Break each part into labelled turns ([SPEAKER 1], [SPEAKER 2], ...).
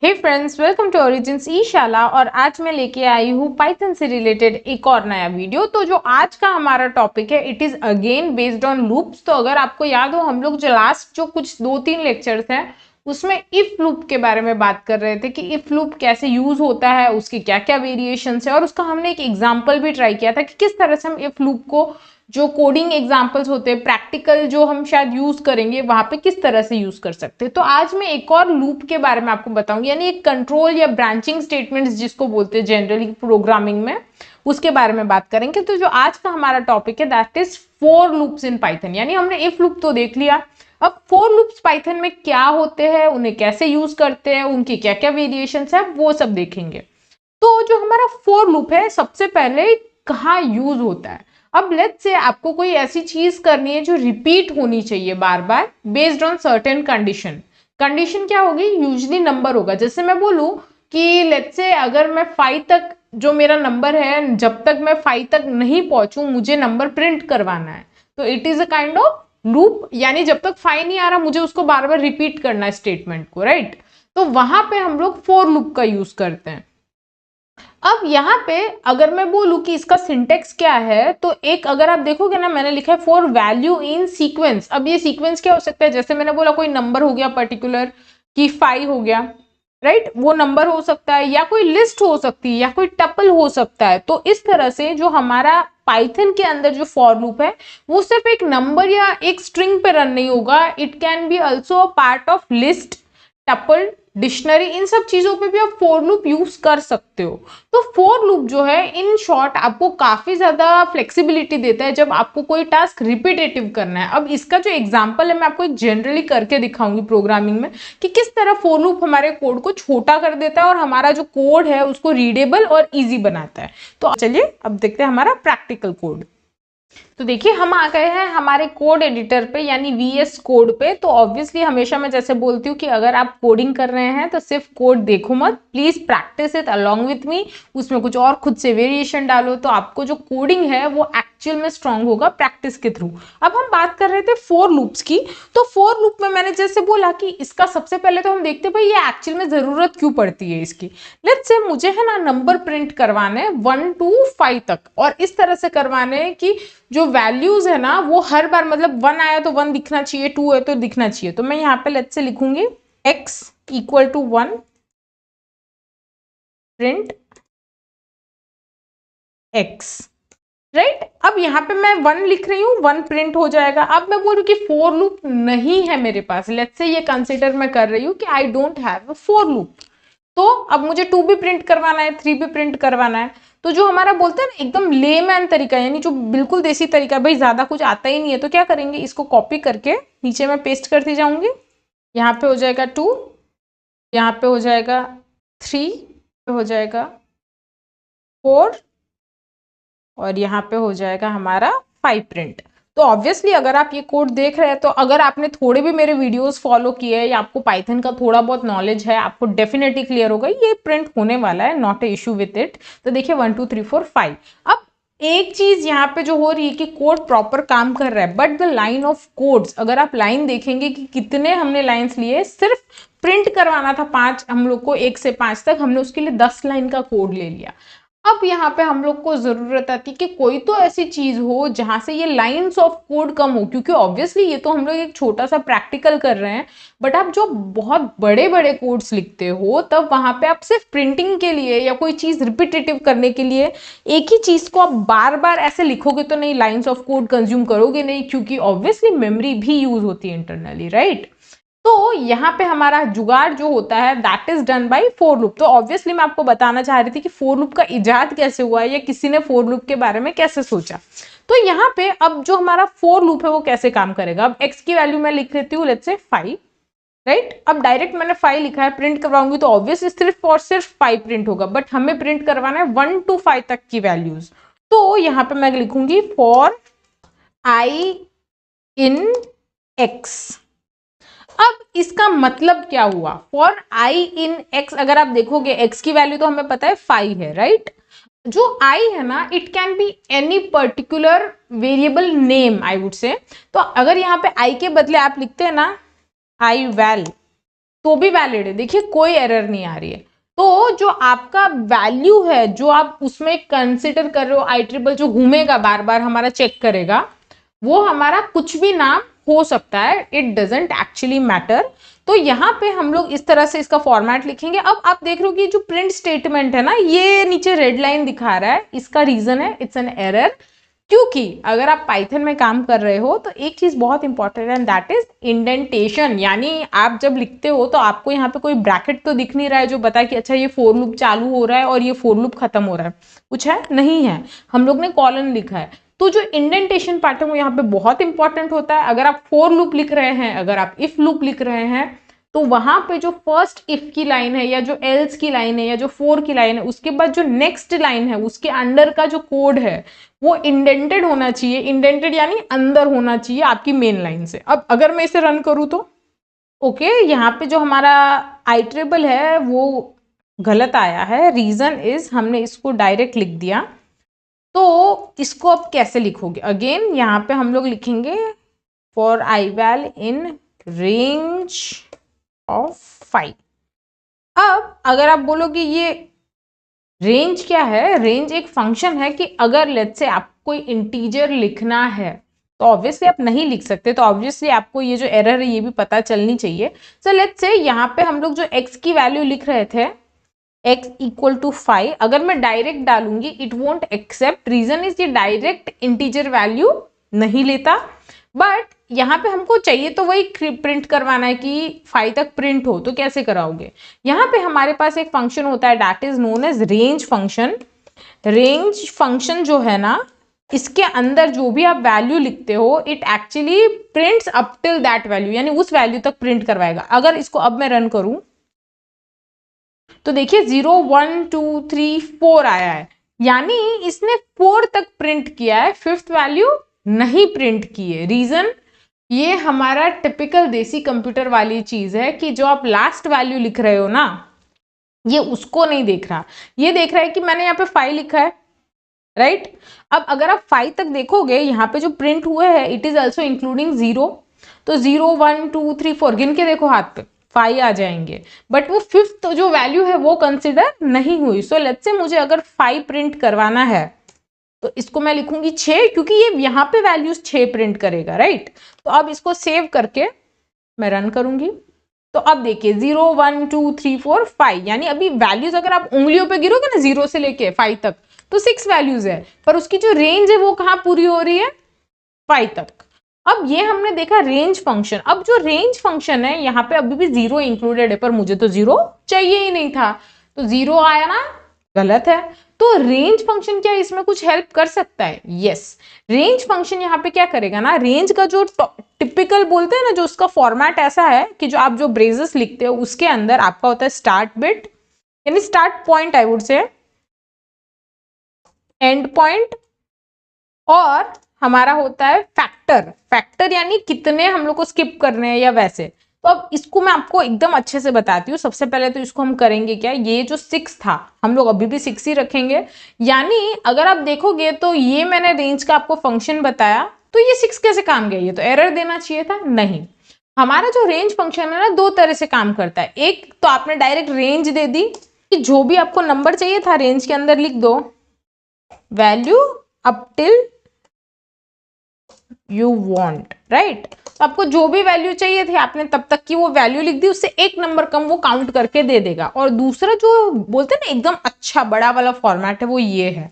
[SPEAKER 1] Hey friends, welcome to Origins e Shala. और आज मैं लेके आई हूँ पाइथन से रिलेटेड एक और नया वीडियो। तो जो आज का हमारा टॉपिक है it is again based on loops. तो अगर आपको याद हो, हम लोग जो लास्ट जो कुछ 2-3 लेक्चर्स हैं उसमें इफ लूप के बारे में बात कर रहे थे कि इफ लूप कैसे यूज होता है, उसके क्या क्या वेरिएशंस है, और उसका हमने एक एग्जाम्पल भी ट्राई किया था कि किस तरह से हम इफ लूप को जो कोडिंग एग्जाम्पल्स होते हैं, प्रैक्टिकल जो हम शायद यूज करेंगे वहां पे किस तरह से यूज कर सकते हैं। तो आज मैं एक और लूप के बारे में आपको बताऊंगी, यानी एक कंट्रोल या ब्रांचिंग स्टेटमेंट्स जिसको बोलते हैं जनरली प्रोग्रामिंग में, उसके बारे में बात करेंगे। तो जो आज का हमारा टॉपिक है that is for loops in Python. यानी हमने इफ लूप तो देख लिया, अब फोर लूप्स पाइथन में क्या होते हैं, उन्हें कैसे यूज करते हैं, उनके क्या क्या वेरिएशन है, वो सब देखेंगे। तो जो हमारा फोर लूप है, सबसे पहले कहाँ यूज होता है। अब लेट्स से आपको कोई ऐसी चीज करनी है जो रिपीट होनी चाहिए बार बार based on certain condition. Condition क्या होगी? यूजली नंबर होगा। जैसे मैं बोलूं कि लेट्स से अगर मैं 5 तक जो मेरा नंबर है, जब तक मैं 5 तक नहीं पहुंचूं मुझे नंबर प्रिंट करवाना है, तो it is a kind of loop. यानी जब तक 5 नहीं आ रहा मुझे उसको बार बार रिपीट करना है स्टेटमेंट को, राइट। तो वहां पे हम लोग फोर लूप का यूज करते हैं। अब यहाँ पे अगर मैं बोलूं कि इसका सिंटेक्स क्या है, तो एक अगर आप देखोगे ना, मैंने लिखा है फॉर वैल्यू इन सीक्वेंस। अब ये सीक्वेंस क्या हो सकता है? जैसे मैंने बोला कोई नंबर हो गया पर्टिकुलर कि 5 हो गया, राइट, वो नंबर हो सकता है, या कोई लिस्ट हो सकती है, या कोई टपल हो सकता है। तो इस तरह से जो हमारा पाइथन के अंदर जो फॉर लूप है वो सिर्फ एक नंबर या एक स्ट्रिंग पे रन नहीं होगा, it can be also a part of list, tuple, dictionary, इन सब चीजों पे भी आप फॉर लूप यूज कर सकते हो। तो फॉर लूप जो है इन शॉर्ट आपको काफी ज्यादा फ्लेक्सिबिलिटी देता है जब आपको कोई टास्क रिपीटेटिव करना है। अब इसका जो एग्जांपल है मैं आपको एक जनरली करके दिखाऊंगी प्रोग्रामिंग में कि किस तरह फॉर लूप हमारे कोड को छोटा कर देता है और हमारा जो कोड है उसको रीडेबल और इजी बनाता है। तो चलिए अब देखते हैं हमारा प्रैक्टिकल कोड। तो देखिए हम आ गए हैं हमारे कोड एडिटर पे, यानी VS कोड पे। तो ऑब्वियसली हमेशा मैं जैसे बोलती हूँ कि अगर आप कोडिंग कर रहे हैं तो सिर्फ कोड देखो मत, please practice it along with me. उसमें कुछ और खुद से वेरिएशन डालो तो आपको जो कोडिंग है वो एक्चुअल में स्ट्रांग होगा प्रैक्टिस के थ्रू। अब हम बात कर रहे थे फोर लूप्स की। तो फोर लूप में मैंने जैसे बोला कि इसका सबसे पहले तो हम देखते भाई ये एक्चुअल में जरूरत क्यों पड़ती है इसकी। लेट्स से मुझे है ना नंबर प्रिंट करवाने 1 to 5 तक, और इस तरह से करवाने कि जो वैल्यूज है ना वो हर बार, मतलब 1 आया तो 1 दिखना चाहिए, 2 है तो दिखना चाहिए। तो मैं यहाँ पे लेट्स से लिखूंगी x equal to 1 print x, right. अब यहाँ पे मैं 1 लिख रही हूँ, 1 प्रिंट हो जाएगा। अब मैं बोलूँ कि फोर लूप नहीं है मेरे पास, लेट्स से ये कंसिडर मैं कर रही हूँ कि I don't have a for loop. तो अब मुझे 2 भी प्रिंट करवाना है, 3 भी प्रिंट करवाना है। तो जो हमारा बोलते हैं ना एकदम लेमैन तरीका, यानी जो बिल्कुल देसी तरीका, भाई ज्यादा कुछ आता ही नहीं है, तो क्या करेंगे, इसको कॉपी करके नीचे मैं पेस्ट करती जाऊंगी। यहाँ पे हो जाएगा 2, यहाँ पे हो जाएगा 3, पे हो जाएगा 4, और यहाँ पे हो जाएगा हमारा 5 प्रिंट। तो ऑब्वियसली अगर आप ये कोड देख रहे हैं तो अगर आपने थोड़े भी मेरे वीडियोस फॉलो किए हैं या आपको पाइथन का थोड़ा बहुत नॉलेज है, आपको डेफिनेटली क्लियर होगा ये प्रिंट होने वाला है, not a issue with it. तो देखिए 1 2 3 4 5। अब एक चीज यहाँ पे जो हो रही है कि कोड प्रॉपर काम कर रहा है, but the line of codes, अगर आप लाइन देखेंगे कि कितने हमने लाइन्स लिए, सिर्फ प्रिंट करवाना था 5 हम लोग को, 1 से 5 तक, हमने उसके लिए 10 लाइन का कोड ले लिया। अब यहाँ पे हम लोग को जरूरत आती कि कोई तो ऐसी चीज हो जहां से ये लाइंस ऑफ कोड कम हो, क्योंकि ऑब्वियसली ये तो हम लोग एक छोटा सा प्रैक्टिकल कर रहे हैं, बट आप जो बहुत बड़े बड़े कोड्स लिखते हो तब वहां पे आप सिर्फ प्रिंटिंग के लिए या कोई चीज रिपीटेटिव करने के लिए एक ही चीज को आप बार बार ऐसे लिखोगे तो नहीं, लाइंस ऑफ कोड कंज्यूम करोगे नहीं, क्योंकि ऑब्वियसली मेमोरी भी यूज होती है इंटरनली, राइट। तो यहाँ पे हमारा जुगाड़ जो होता है that is done by for loop. तो ऑब्वियसली मैं आपको बताना चाह रही थी कि फोर लूप का इजाद कैसे हुआ है या किसी ने फोर लूप के बारे में कैसे सोचा। तो यहाँ पे अब जो हमारा फोर लूप है वो कैसे काम करेगा। अब x की वैल्यू मैं लिख लेती हूँ लेट्स से 5, राइट। अब डायरेक्ट मैंने 5 लिखा है, प्रिंट करवाऊंगी तो ऑब्वियसली सिर्फ और सिर्फ 5 प्रिंट होगा, बट हमें प्रिंट करवाना है 1 to 5 तक की वैल्यूज। तो यहाँ पे मैं लिखूंगी फॉर i in x। अब इसका मतलब क्या हुआ, फॉर i इन x, अगर आप देखोगे x की वैल्यू तो हमें पता है 5 है, राइट। जो i है ना it can be any particular variable name I would say. तो अगर यहाँ पे i के बदले आप लिखते हैं ना i val, तो भी वैलिड है। देखिए कोई एरर नहीं आ रही है। तो जो आपका वैल्यू है, जो आप उसमें कंसिडर कर रहे हो, आई जो घूमेगा बार बार हमारा चेक करेगा, वो हमारा कुछ भी नाम हो सकता है, इट डजेंट एक्चुअली मैटर। तो यहाँ पे हम लोग इस तरह से इसका फॉर्मेट लिखेंगे। अब आप देख रहे हो कि जो प्रिंट स्टेटमेंट है ना, ये नीचे रेड लाइन दिखा रहा है, इसका रीजन है इट्स एन एरर। क्योंकि अगर आप पाइथन में काम कर रहे हो तो एक चीज बहुत इंपॉर्टेंट है, दैट इज इंडेंटेशन। यानी आप जब लिखते हो तो आपको यहाँ पे कोई ब्रैकेट तो दिख नहीं रहा है जो बता कि अच्छा ये फोर लूप चालू हो रहा है और ये फोर लूप खत्म हो रहा है, कुछ है नहीं है, हम लोग ने कॉलन लिखा है। तो जो इंडेंटेशन पार्ट है वो यहाँ पे बहुत इंपॉर्टेंट होता है। अगर आप फोर लूप लिख रहे हैं, अगर आप इफ लूप लिख रहे हैं, तो वहां पे जो फर्स्ट इफ की लाइन है या जो एल्स की लाइन है या जो फोर की लाइन है, उसके बाद जो नेक्स्ट लाइन है उसके अंडर का जो कोड है वो इंडेंटेड होना चाहिए। इंडेंटेड यानी अंदर होना चाहिए आपकी मेन लाइन से। अब अगर मैं इसे रन करूँ तो ओके, यहाँ पे जो हमारा आई है वो गलत आया है। रीजन इज हमने इसको डायरेक्ट लिख दिया। तो इसको अब कैसे लिखोगे? अगेन यहाँ पे हम लोग लिखेंगे for I val in range of 5। अब अगर आप बोलोगे ये रेंज क्या है, रेंज एक फंक्शन है कि अगर लेट्स से आपको कोई इंटीजर लिखना है तो ऑब्वियसली आप नहीं लिख सकते, तो ऑब्वियसली आपको ये जो एरर है ये भी पता चलनी चाहिए। सो लेट्स से यहाँ पे हम लोग जो x की वैल्यू लिख रहे थे x इक्वल टू 5, अगर मैं डायरेक्ट डालूंगी it won't accept. Reason is ये डायरेक्ट इंटीजर वैल्यू नहीं लेता। बट यहाँ पे हमको चाहिए तो वही प्रिंट करवाना है कि 5 तक प्रिंट हो, तो कैसे कराओगे? यहाँ पे हमारे पास एक फंक्शन होता है that is known as range function. Range function जो है ना, इसके अंदर जो भी आप वैल्यू लिखते हो it actually prints up till that value, यानी उस वैल्यू तक प्रिंट करवाएगा। अगर इसको अब मैं रन करूं तो देखिए 0 1 2 3 4 आया है, यानी इसने 4 तक प्रिंट किया है, 5th वैल्यू नहीं प्रिंट की है। रीजन ये हमारा टिपिकल देसी कंप्यूटर वाली चीज है कि जो आप लास्ट वैल्यू लिख रहे हो ना, ये उसको नहीं देख रहा, ये देख रहा है कि मैंने यहाँ पे 5 लिखा है, राइट? अब अगर आप 5 तक देखोगे, यहाँ पे जो प्रिंट हुए हैं इट इज ऑल्सो इंक्लूडिंग 0। तो 0 1 2 3 4 गिन के देखो हाथ पे 5 आ जाएंगे, बट वो 5th जो वैल्यू है वो कंसिडर नहीं हुई। सो लेट्स से मुझे अगर 5 प्रिंट करवाना है तो इसको मैं लिखूंगी 6, क्योंकि ये यहाँ पे वैल्यूज 6 प्रिंट करेगा, राइट? तो अब इसको सेव करके मैं रन करूंगी तो अब देखिए 0 1 2 3 4 5, यानी अभी वैल्यूज अगर आप उंगलियों पे गिरोगे ना 0 से लेके 5 तक तो 6 वैल्यूज है, पर उसकी जो रेंज है वो कहाँ पूरी हो रही है? 5 तक। अब ये हमने देखा रेंज फंक्शन। अब जो रेंज फंक्शन है यहाँ पे अभी भी 0 इंक्लूडेड है, पर मुझे तो 0 चाहिए ही नहीं था, तो 0 आया ना, गलत है। तो रेंज फंक्शन क्या इसमें कुछ हेल्प कर सकता है? यस, रेंज फंक्शन यहाँ पे क्या करेगा ना, रेंज का जो टिपिकल बोलते हैं ना, जो उसका फॉर्मेट ऐसा है कि जो आप जो ब्रेसेस लिखते हो उसके अंदर आपका होता है स्टार्ट बिट, यानी start point I would say, and point, और हमारा होता है फैक्टर। फैक्टर यानी कितने हम लोग को स्किप करने हैं या वैसे। तो अब इसको मैं आपको एकदम अच्छे से बताती हूँ। सबसे पहले तो इसको हम करेंगे क्या, ये जो 6 था हम लोग अभी भी 6 ही रखेंगे। यानी अगर आप देखोगे तो ये मैंने रेंज का आपको फंक्शन बताया, तो ये 6 कैसे काम गया? ये तो एरर देना चाहिए था, नहीं। हमारा जो रेंज फंक्शन है ना, 2 तरह से काम करता है। एक तो आपने डायरेक्ट रेंज दे दी कि जो भी आपको नंबर चाहिए था रेंज के अंदर लिख दो, value up till you want, right? तो आपको जो भी वैल्यू चाहिए थी आपने तब तक की वो वैल्यू लिख दी, उससे एक नंबर कम वो काउंट करके दे देगा। और दूसरा जो बोलते हैं ना एकदम अच्छा बड़ा वाला फॉर्मेट है वो ये है।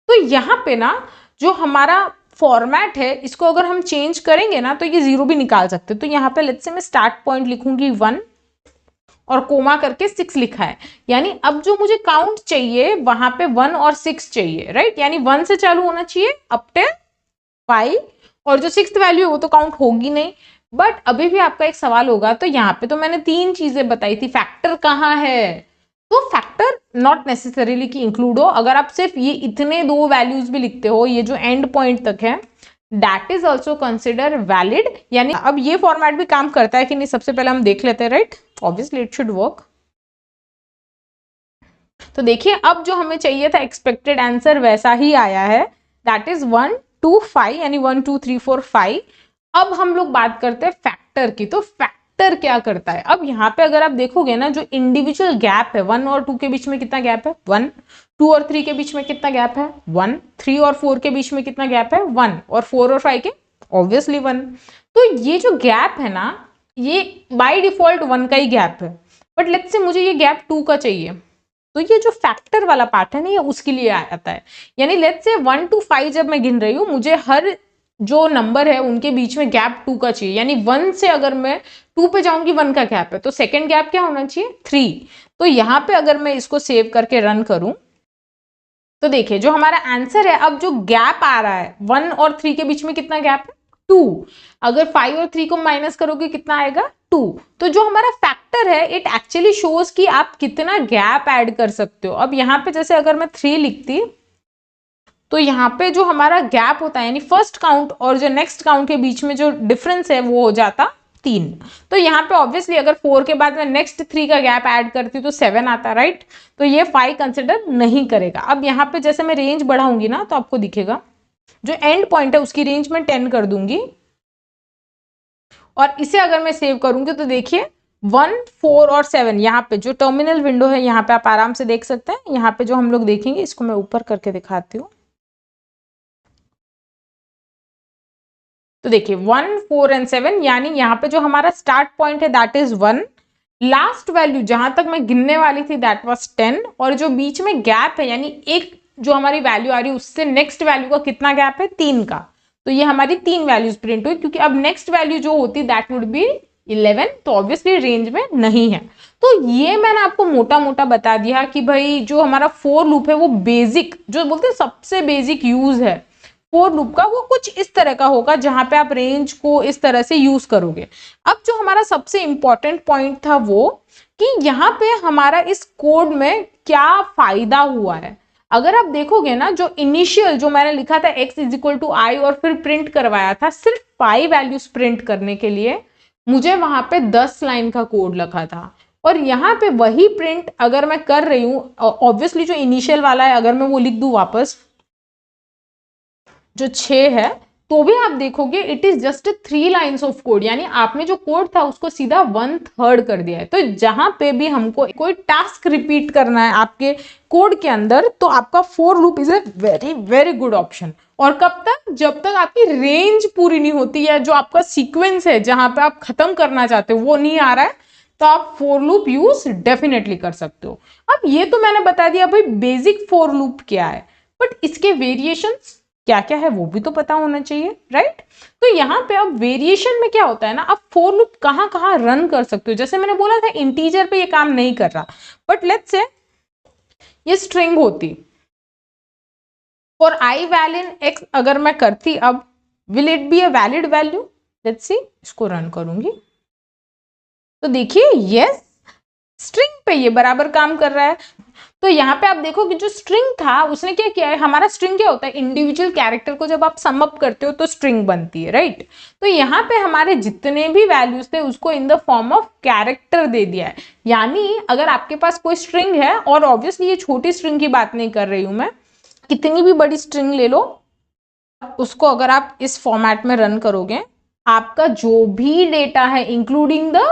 [SPEAKER 1] तो यहाँ पे ना जो हमारा फॉर्मेट है इसको अगर हम चेंज करेंगे ना तो ये 0 भी निकाल सकते। तो यहाँ पे लेट्स से मैं स्टार्ट पॉइंट लिखूंगी 1 और कोमा करके 6 लिखा है, यानी अब जो मुझे काउंट चाहिए वहां पे 1 और 6 चाहिए, राइट? यानी 1 से चालू होना चाहिए अप टिल 5, और जो 6th वैल्यू है वो तो काउंट होगी नहीं। बट अभी भी आपका एक सवाल होगा, तो यहाँ पे तो मैंने 3 चीजें बताई थी, फैक्टर कहाँ है? तो फैक्टर नॉट नेसेसरीली कि इंक्लूड हो। अगर आप सिर्फ ये इतने 2 वैल्यूज भी लिखते हो, ये जो एंड पॉइंट तक है, that is also consider valid. यानी अब ये फॉर्मेट भी काम करता है कि नहीं, सबसे पहले हम देख लेते हैं, right? Obviously it should work. तो देखिए अब जो हमें चाहिए था एक्सपेक्टेड आंसर वैसा ही आया है, दैट इज 1 2 5, यानी 1 2 3 4 5। अब हम लोग बात करते हैं फैक्टर की। तो फैक्टर फैक्टर क्या करता है। अब यहाँ पे अगर आप देखोगे ना, जो इंडिविजुअल गैप है 1 और 2 के बीच में कितना गैप है 1, 2 और 3 के बीच में कितना गैप है 1, 3 और 4 के बीच में कितना गैप है 1, और 4 और 5 के ऑब्वियसली 1। तो ये जो गैप है ना, ये बाय डिफॉल्ट 1 का ही गैप है, बट लेट्स से मुझे ये गैप 2 का चाहिए, तो ये जो फैक्टर वाला पार्ट है ना, ये उसके लिए आता है। यानी लेट्स से 1 to 5 जब मैं गिन रही हूँ, मुझे हर जो नंबर है उनके बीच में गैप 2 का चाहिए। यानी 1 से अगर मैं 2 पे जाऊंगी 1 का गैप है, तो सेकंड गैप क्या होना चाहिए 3। तो यहाँ पे अगर मैं इसको सेव करके रन करूं, तो देखिए जो हमारा आंसर है, अब जो गैप आ रहा है 1 और 3 के बीच में कितना गैप है 2। अगर 5 और 3 को माइनस करोगे कितना आएगा 2। तो जो हमारा फैक्टर है, इट एक्चुअली शोज कि आप कितना गैप ऐड कर सकते हो। अब यहाँ पे जैसे अगर मैं 3 लिखती, तो यहाँ पे जो हमारा गैप होता है, यानी फर्स्ट काउंट और जो नेक्स्ट काउंट के बीच में जो डिफरेंस है वो हो जाता 3। तो यहाँ पे ऑब्वियसली अगर 4 के बाद में नेक्स्ट 3 का गैप ऐड करती तो 7 आता, राइट। तो ये 5 कंसिडर नहीं करेगा। अब यहाँ पे जैसे मैं रेंज बढ़ाऊंगी ना, तो आपको दिखेगा जो एंड पॉइंट है उसकी रेंज में 10 कर दूंगी, और इसे अगर मैं सेव करूंगी तो देखिए 1, 4 और 7 यहाँ पे जो टर्मिनल विंडो है, यहाँ पे आप आराम से देख सकते हैं। यहाँ पे जो हम लोग देखेंगे, इसको मैं ऊपर करके दिखाती हूँ, तो देखिए 1, 4 एंड 7, यानी यहाँ पे जो हमारा स्टार्ट पॉइंट है दैट इज 1, लास्ट वैल्यू जहां तक मैं गिनने वाली थी दैट वाज 10, और जो बीच में गैप है, यानी एक जो हमारी वैल्यू आ रही है उससे नेक्स्ट वैल्यू का कितना गैप है 3 का। तो ये हमारी 3 वैल्यूज प्रिंट हुई, क्योंकि अब नेक्स्ट वैल्यू जो होती दैट वुड बी 11, तो ऑब्वियसली रेंज में नहीं है। तो ये मैंने आपको मोटा मोटा बता दिया कि भाई जो हमारा फोर लूप है वो बेसिक, जो बोलते हैं सबसे बेसिक यूज है फोर लूप का, वो कुछ इस तरह का होगा जहां पे आप रेंज को इस तरह से यूज करोगे। अब जो हमारा सबसे इंपॉर्टेंट पॉइंट था वो कि यहाँ पे हमारा इस कोड में क्या फायदा हुआ है। अगर आप देखोगे ना, जो इनिशियल जो मैंने लिखा था x इज इक्वल टू आई और फिर प्रिंट करवाया था सिर्फ पाई वैल्यूज प्रिंट करने के लिए, मुझे वहां पे 10 लाइन का कोड लिखा था। और यहाँ पे वही प्रिंट अगर मैं कर रही हूँ, ऑब्वियसली जो इनिशियल वाला है अगर मैं वो लिख दूं वापस जो 6 है, तो भी आप देखोगे it is just 3 lines of code, यानी आपने जो कोड था उसको सीधा 1/3 कर दिया है। तो जहां पे भी हमको कोई टास्क रिपीट करना है आपके कोड के अंदर, तो आपका for loop is a very very good option. और कब तक, जब तक आपकी रेंज पूरी नहीं होती है, जो आपका सीक्वेंस है जहां पे आप खत्म करना चाहते हो वो नहीं आ रहा है, तो आप फोर लूप यूज डेफिनेटली कर सकते हो। अब ये तो मैंने बता दिया भाई बेसिक फोर लूप क्या है, बट इसके वेरिएशंस क्या क्या है वो भी तो पता होना चाहिए, राइट। तो यहाँ पे अब वेरिएशन में क्या होता है ना, आप फोर लूप कहाँ कहाँ रन कर सकते हो। जैसे मैंने बोला था इंटीजर पे ये काम नहीं कर रहा, बट लेट्स से ये स्ट्रिंग होती, फॉर आई वैलिड एक्स अगर मैं करती, अब will it be a valid value. Let's see, इसको रन करूंगी तो देखिए यस, स्ट्रिंग पे ये बराबर काम कर रहा है। तो यहाँ पे आप देखो कि जो स्ट्रिंग था उसने क्या किया है, हमारा स्ट्रिंग क्या होता है, इंडिविजुअल कैरेक्टर को जब आप सम अप करते हो तो स्ट्रिंग बनती है, राइट। तो यहाँ पे हमारे जितने भी वैल्यूज थे उसको in the form of character दे दिया है। यानी अगर आपके पास कोई स्ट्रिंग है, और ऑब्वियसली ये छोटी स्ट्रिंग की बात नहीं कर रही हूं मैं, कितनी भी बड़ी स्ट्रिंग ले लो, उसको अगर आप इस फॉर्मेट में रन करोगे, आपका जो भी डेटा है इंक्लूडिंग द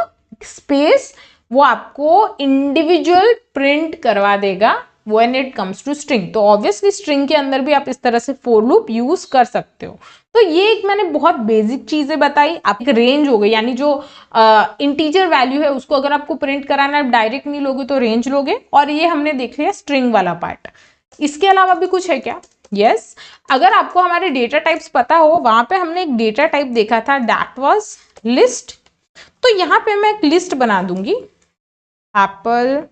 [SPEAKER 1] स्पेस, वो आपको इंडिविजुअल प्रिंट करवा देगा when it comes to string. तो ऑब्वियसली स्ट्रिंग के अंदर भी आप इस तरह से फोर लूप यूज कर सकते हो। तो ये एक मैंने बहुत बेसिक चीजें बताई। आप एक रेंज हो गई, यानी जो इंटीजर वैल्यू है उसको अगर आपको प्रिंट कराना है, आप डायरेक्ट नहीं लोगे तो रेंज लोगे। और ये हमने देख लिया स्ट्रिंग वाला पार्ट। इसके अलावा भी कुछ है क्या? यस, अगर आपको हमारे डेटा टाइप्स पता हो, वहां पे हमने एक डेटा टाइप देखा था दैट वाज लिस्ट। तो यहाँ पे मैं एक लिस्ट बना दूंगी, एप्पल,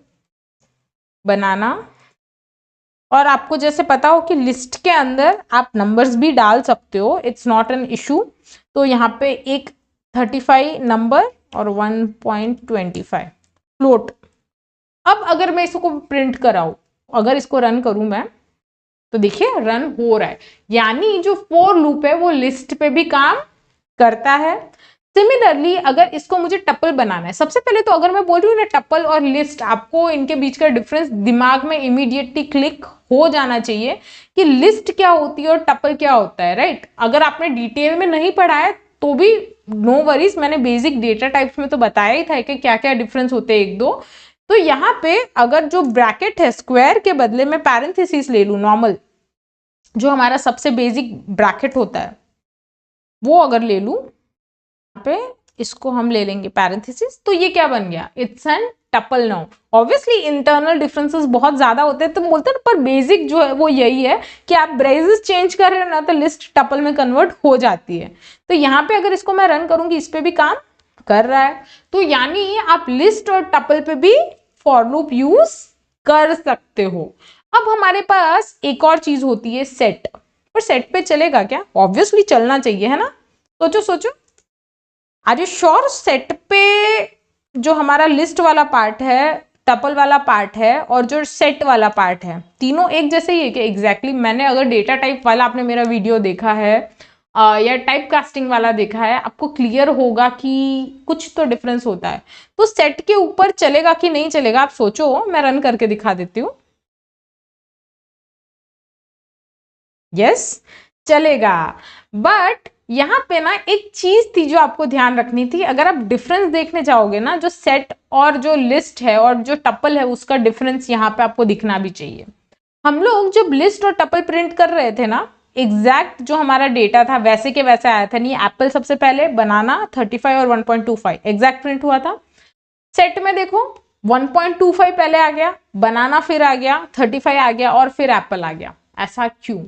[SPEAKER 1] बनाना, और आपको जैसे पता हो कि लिस्ट के अंदर आप नंबर्स भी डाल सकते हो, इट्स नॉट एन इशू। तो यहाँ पे एक 35 नंबर और 1.25 फ्लोट। अब अगर मैं इसको प्रिंट कराऊं, अगर इसको रन करूं मैं, तो देखिए रन हो रहा है, यानी जो फोर लूप है वो लिस्ट पे भी काम करता है। सिमिलरली अगर इसको मुझे टपल बनाना है, सबसे पहले तो अगर मैं बोल रही हूँ ना टपल और लिस्ट, आपको इनके बीच का डिफरेंस दिमाग में इमीडिएटली क्लिक हो जाना चाहिए कि लिस्ट क्या होती है और टपल क्या होता है, राइट। अगर आपने डिटेल में नहीं पढ़ा है तो भी नो वरीज, मैंने बेसिक डेटा टाइप्स में तो बताया ही था कि क्या क्या डिफरेंस होते हैं एक दो। तो यहाँ पे अगर जो ब्रैकेट है स्क्वायर के बदले में पैरेंथेसिस ले लूं, नॉर्मल जो हमारा सबसे बेसिक ब्रैकेट होता है वो अगर ले लूं, यहाँ पे इसको हम ले लेंगे पैरेंथेसिस, तो ये क्या बन गया, it's an tuple noun. Obviously internal differences बहुत ज्यादा होते हैं तो बोलते हैं, पर बेसिक जो है वो यही है कि आप ब्रेसेस चेंज कर रहे हो ना तो लिस्ट टपल में कन्वर्ट हो जाती है। तो यहाँ पे अगर इसको मैं रन करूंगी, इस पे भी काम कर रहा है। तो यानी आप लिस्ट और टपल पे भी फॉर लूप यूज कर सकते हो। अब हमारे पास एक और चीज होती है सेट, और सेट पे चलेगा क्या, ऑब्वियसली चलना चाहिए, है ना। सोचो सोचो, आर यू श्योर सेट पे जो हमारा लिस्ट वाला पार्ट है, टपल वाला पार्ट है और जो सेट वाला पार्ट है, तीनों एक जैसे ही है कि एग्जैक्टली मैंने अगर डेटा टाइप वाला आपने मेरा वीडियो देखा है या टाइप कास्टिंग वाला देखा है, आपको क्लियर होगा कि कुछ तो डिफरेंस होता है। तो सेट के ऊपर चलेगा कि नहीं चलेगा, आप सोचो, मैं रन करके दिखा देती हूँ। यस चलेगा, बट यहाँ पे ना एक चीज थी जो आपको ध्यान रखनी थी। अगर आप डिफरेंस देखने जाओगे ना, जो सेट और जो लिस्ट है और जो टपल है उसका डिफरेंस यहाँ पे आपको दिखना भी चाहिए। हम लोग जब लिस्ट और टपल प्रिंट कर रहे थे ना, एग्जैक्ट जो हमारा डेटा था वैसे के वैसे आया था, नहीं एप्पल सबसे पहले, बनाना 35 और 1.25 एग्जैक्ट प्रिंट हुआ था। सेट में देखो 1.25 पहले आ गया, बनाना फिर आ गया, 35 आ गया और फिर एप्पल आ गया। ऐसा क्यों?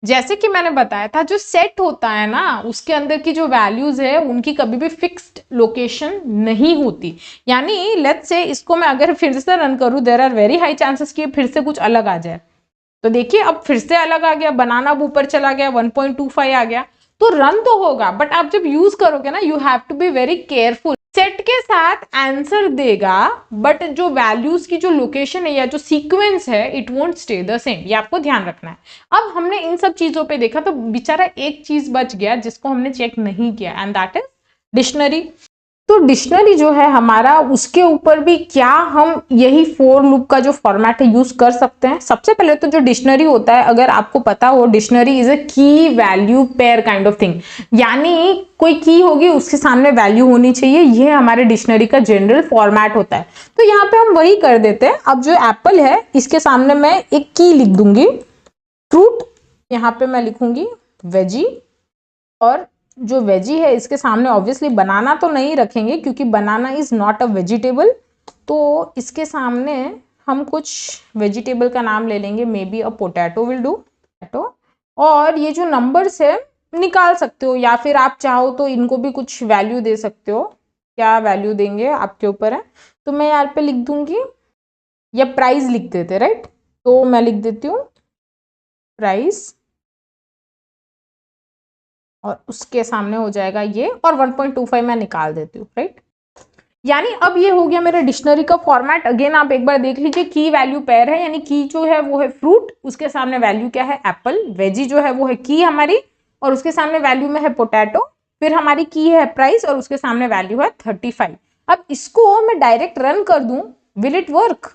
[SPEAKER 1] जैसे कि मैंने बताया था, जो सेट होता है ना उसके अंदर की जो वैल्यूज है उनकी कभी भी फिक्स्ड लोकेशन नहीं होती। यानी लेट्स से इसको मैं अगर फिर से रन करूं, there are very high chances कि फिर से कुछ अलग आ जाए। तो देखिए अब फिर से अलग आ गया, बनाना अब ऊपर चला गया, 1.25 आ गया, तो रन तो होगा, बट आप जब यूज करोगे ना you have to be very careful. Set के साथ आंसर देगा, बट जो वैल्यूज की जो लोकेशन है या जो सीक्वेंस है it won't stay the same, ये आपको ध्यान रखना है। अब हमने इन सब चीजों पे देखा, तो बेचारा एक चीज बच गया जिसको हमने चेक नहीं किया, एंड दैट इज डिक्शनरी। तो डिक्शनरी जो है हमारा, उसके ऊपर भी क्या हम यही फॉर लूप का जो फॉर्मेट है यूज कर सकते हैं। सबसे पहले तो जो डिक्शनरी होता है, अगर आपको पता हो, डिक्शनरी इज अ की value pair kind of thing, यानी कोई की होगी उसके सामने वैल्यू होनी चाहिए, ये हमारे डिक्शनरी का जनरल फॉर्मेट होता है। तो यहाँ पे हम वही कर देते हैं। अब जो एप्पल है इसके सामने मैं एक की लिख दूंगी, फ्रूट, यहाँ पे मैं लिखूंगी वेजी, और जो वेजी है इसके सामने ऑब्वियसली बनाना तो नहीं रखेंगे क्योंकि बनाना इज नॉट अ वेजिटेबल, तो इसके सामने हम कुछ वेजिटेबल का नाम ले लेंगे, may be a potato will do, potato. और ये जो नंबर्स है निकाल सकते हो, या फिर आप चाहो तो इनको भी कुछ वैल्यू दे सकते हो, क्या वैल्यू देंगे आपके ऊपर है। तो मैं यहाँ पे लिख दूंगी, या प्राइस लिख देते, राइट, तो मैं लिख देती हूँ प्राइस, और उसके सामने हो जाएगा ये, और 1.25 मैं निकाल देती हूँ, राइट। यानी अब ये हो गया मेरा डिक्शनरी का फॉर्मेट। अगेन आप एक बार देख लीजिए, की वैल्यू पेयर है, यानी की जो है वो है फ्रूट, उसके सामने वैल्यू क्या है एप्पल, वेजी जो है वो है की हमारी, और उसके सामने वैल्यू में है पोटैटो, फिर हमारी की है प्राइस और उसके सामने वैल्यू है 35। अब इसको मैं डायरेक्ट रन कर दूं, will it work?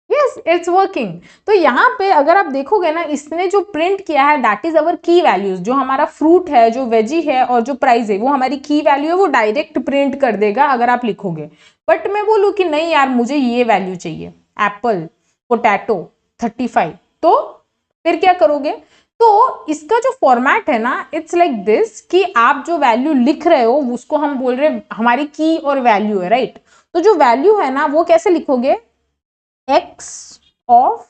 [SPEAKER 1] Yes it's working. तो यहाँ पे अगर आप देखोगे ना, इसने जो प्रिंट किया है दैट इज अवर की वैल्यूज, जो हमारा फ्रूट है, जो वेजी है और जो प्राइस है वो हमारी की वैल्यू है, वो डायरेक्ट प्रिंट कर देगा अगर आप लिखोगे। बट मैं बोलूँ कि नहीं यार मुझे ये वैल्यू चाहिए, एप्पल, पोटैटो, 35, तो फिर क्या करोगे? तो इसका जो फॉर्मेट है ना, इट्स लाइक दिस, कि आप जो वैल्यू लिख रहे हो उसको हम बोल रहे हमारी की और वैल्यू है, राइट। तो जो वैल्यू है ना वो कैसे लिखोगे, x ऑफ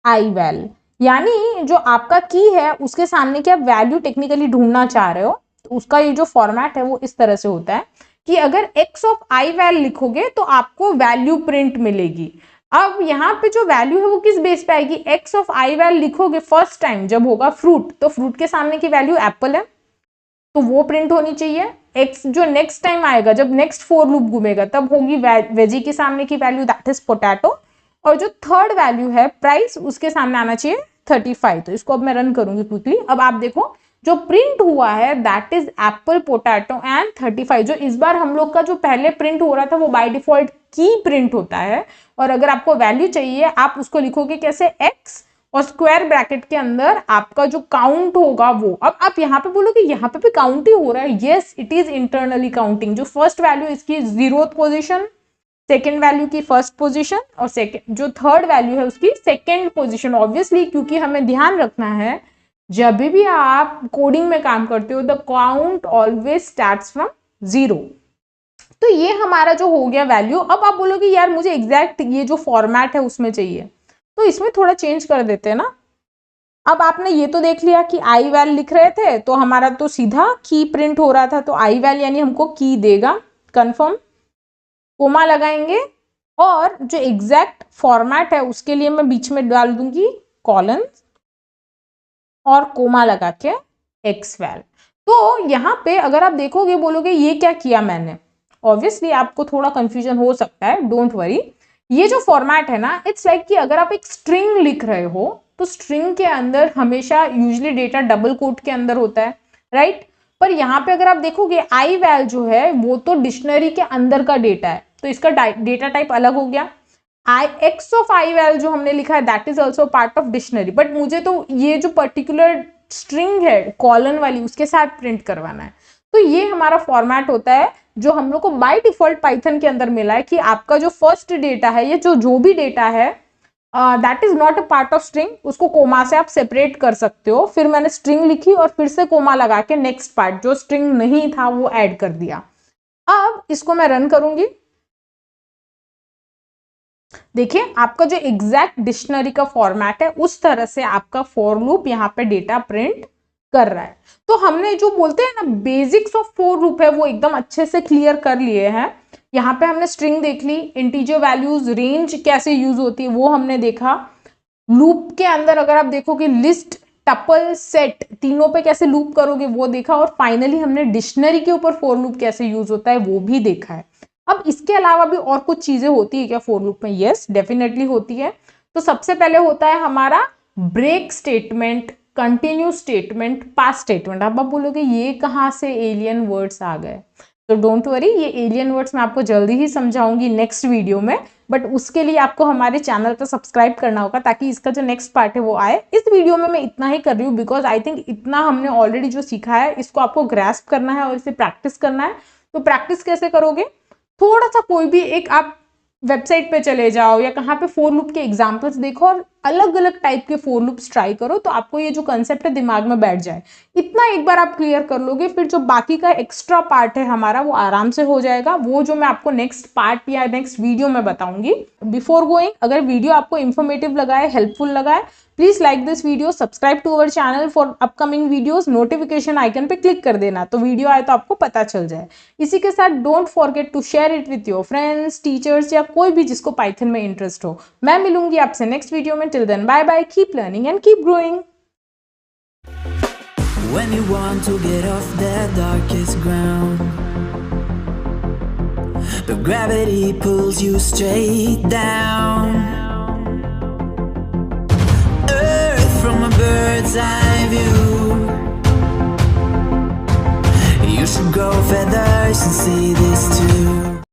[SPEAKER 1] आई वैल, यानी जो आपका की है उसके सामने की आप वैल्यू टेक्निकली ढूंढना चाह रहे हो, तो उसका ये जो फॉर्मेट है वो इस तरह से होता है कि अगर x ऑफ आई वैल लिखोगे तो आपको वैल्यू प्रिंट मिलेगी। अब यहाँ पे जो वैल्यू है वो किस बेस पे आएगी, x ऑफ आई वैल लिखोगे फर्स्ट टाइम जब होगा फ्रूट, तो फ्रूट के सामने की वैल्यू एप्पल है तो वो प्रिंट होनी चाहिए। एक्स जो नेक्स्ट टाइम आएगा, जब नेक्स्ट फॉर लूप घूमेगा, तब होगी वेजी के सामने की वैल्यू दैट इज पोटैटो, और जो थर्ड वैल्यू है प्राइस, उसके सामने आना चाहिए 35। तो इसको अब मैं रन करूंगी क्विकली। अब आप देखो जो प्रिंट हुआ है that is Apple, potato and 35। जो इस बार हम लोग का जो पहले प्रिंट हो रहा था वो बाय डिफॉल्ट की प्रिंट होता है, और अगर आपको वैल्यू चाहिए आप उसको लिखोगे कैसे, एक्स और स्क्वायर ब्रैकेट के अंदर आपका जो काउंट होगा वो। अब आप यहाँ पे बोलोगे यहाँ पे भी काउंट ही हो रहा है, yes it is internally counting. जो फर्स्ट वैल्यू इसकी 0th पोजीशन, सेकेंड वैल्यू की फर्स्ट पोजीशन और सेकेंड जो थर्ड वैल्यू है उसकी सेकेंड पोजीशन। ऑब्वियसली क्योंकि हमें ध्यान रखना है जब भी आप कोडिंग में काम करते हो the count always starts from 0। तो ये हमारा जो हो गया वैल्यू। अब आप बोलोगे यार मुझे एग्जैक्ट ये जो फॉर्मेट है उसमें चाहिए, तो इसमें थोड़ा चेंज कर देते हैं ना। अब आपने ये तो देख लिया कि आई वैल लिख रहे थे तो हमारा तो सीधा की प्रिंट हो रहा था, तो आई वैल यानी हमको की देगा, कंफर्म, कोमा लगाएंगे और जो एग्जैक्ट फॉर्मेट है उसके लिए मैं बीच में डाल दूंगी कॉलन और कोमा लगा के एक्स वैल। तो यहाँ पे अगर आप देखोगे बोलोगे ये क्या किया मैंने, ऑब्वियसली आपको थोड़ा कंफ्यूजन हो सकता है, डोंट वरी। ये जो फॉर्मेट है ना इट्स लाइक कि अगर आप एक स्ट्रिंग लिख रहे हो तो स्ट्रिंग के अंदर हमेशा यूजुअली डेटा डबल कोट के अंदर होता है, राइट। पर यहाँ पे अगर आप देखोगे आई वैल जो है वो तो डिक्शनरी के अंदर का डेटा है, तो इसका डेटा टाइप अलग हो गया। एक्स ऑफ आई वैल जो हमने लिखा है that is also part of dictionary, but मुझे तो ये जो पर्टिकुलर स्ट्रिंग है कॉलन वाली उसके साथ प्रिंट करवाना है। तो ये हमारा फॉर्मेट होता है जो हम लोग को बाय डिफॉल्ट पाइथन के अंदर मिला है कि आपका जो फर्स्ट डेटा है ये जो भी डेटा है that is not a part of string, उसको कोमा से आप सेपरेट कर सकते हो। फिर मैंने स्ट्रिंग लिखी और फिर से कोमा लगा के नेक्स्ट पार्ट जो स्ट्रिंग नहीं था वो ऐड कर दिया। अब इसको मैं रन करूंगी, देखिए आपका जो एग्जैक्ट डिक्शनरी का फॉर्मेट है उस तरह से आपका फॉर लूप यहाँ पे डेटा प्रिंट कर रहा है। तो हमने जो बोलते हैं ना बेसिक्स ऑफ फॉर लूप है वो एकदम अच्छे से क्लियर कर लिए हैं। यहाँ पे हमने स्ट्रिंग देख ली, इंटीजर वैल्यूज रेंज कैसे यूज होती है वो हमने देखा। लूप के अंदर अगर आप देखोगे लिस्ट, टपल, सेट तीनों पे कैसे लूप करोगे वो देखा, और फाइनली हमने डिक्शनरी के ऊपर फॉर लूप कैसे यूज होता है वो भी देखा है। अब इसके अलावा भी और कुछ चीजें होती है क्या फॉर लूप में? यस डेफिनेटली होती है। तो सबसे पहले होता है हमारा ब्रेक स्टेटमेंट, कंटिन्यू स्टेटमेंट, पास स्टेटमेंट। अब आप बोलोगे ये कहाँ से एलियन वर्ड्स आ गए, तो डोंट वरी, ये एलियन वर्ड्स मैं आपको जल्दी ही समझाऊंगी नेक्स्ट वीडियो में, बट उसके लिए आपको हमारे चैनल को सब्सक्राइब करना होगा ताकि इसका जो नेक्स्ट पार्ट है वो आए। इस वीडियो में मैं इतना ही कर रही हूँ बिकॉज आई थिंक इतना हमने ऑलरेडी जो सीखा है इसको आपको ग्रास्प करना है और इसे प्रैक्टिस करना है। तो प्रैक्टिस कैसे करोगे, थोड़ा सा कोई भी एक आप वेबसाइट पे चले जाओ या कहाँ पे फॉर लूप के एग्जांपल्स देखो और अलग अलग टाइप के फॉर लूप्स ट्राई करो, तो आपको ये जो कंसेप्ट है दिमाग में बैठ जाए। इतना एक बार आप क्लियर कर लोगे फिर जो बाकी का एक्स्ट्रा पार्ट है हमारा वो आराम से हो जाएगा, वो जो मैं आपको नेक्स्ट पार्ट या नेक्स्ट वीडियो में बताऊंगी। बिफोर गोइंग, अगर वीडियो आपको इन्फॉर्मेटिव लगा है, हेल्पफुल लगा है, please like this video, subscribe to our channel for upcoming videos, notification icon पे क्लिक कर देना तो वीडियो आए तो आपको पता चल जाए। इसी के साथ don't forget to share it with your friends, teachers या कोई भी जिसको पाइथन में इंटरेस्ट हो। मैं मिलूंगी आपसे नेक्स्ट वीडियो में, till then bye bye, keep learning and keep growing.
[SPEAKER 2] When you want to get off that darkest ground, but gravity pulls you straight down. Earth from a bird's eye view. You should grow feathers and see this too.